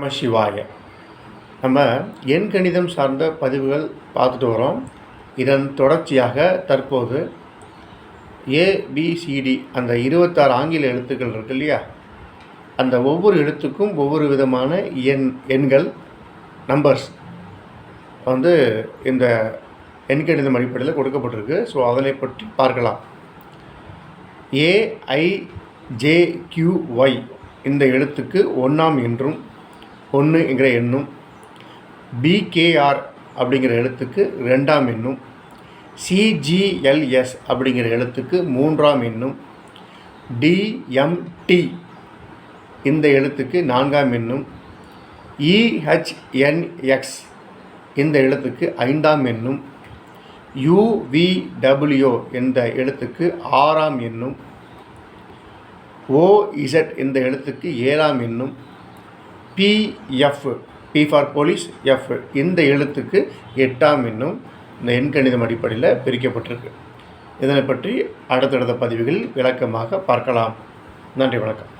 நம சிவாய. நம்ம எண்கணிதம் சார்ந்த பதிவுகள் பார்த்துட்டு வரோம். இதன் தொடர்ச்சியாக தற்போது ஏபிசிடி அந்த 26 ஆங்கில எழுத்துக்கள் இருக்கு இல்லையா, அந்த ஒவ்வொரு எழுத்துக்கும் ஒவ்வொரு விதமான எண்கள் நம்பர்ஸ் இந்த எண்கணிதம் அடிப்படையில் கொடுக்கப்பட்டிருக்கு. ஸோ அதனை பற்றி பார்க்கலாம். AIJQY இந்த எழுத்துக்கு 1ஆம் என்றும் 1 என்கிற எண்ணும், BKR அப்படிங்கிற எழுத்துக்கு 2ஆம் எண்ணும், CGLS அப்படிங்கிற எழுத்துக்கு 3ஆம் எண்ணும், DMT இந்த எழுத்துக்கு 4ஆம் எண்ணும், EHNX இந்த எழுத்துக்கு 5ஆம் எண்ணும், UVW இந்த எழுத்துக்கு 6ஆம் எண்ணும், OZ இந்த எழுத்துக்கு 7ஆம் எண்ணும், PF P for police F இந்த எழுத்துக்கு 8ஆம் எண்ணும் இந்த எண்கணிதம் அடிப்படையில் பிரிக்கப்பட்டிருக்கு. இதனை பற்றி அடுத்தடுத்த பதிவுகளில் விளக்கமாக பார்க்கலாம். நன்றி, வணக்கம்.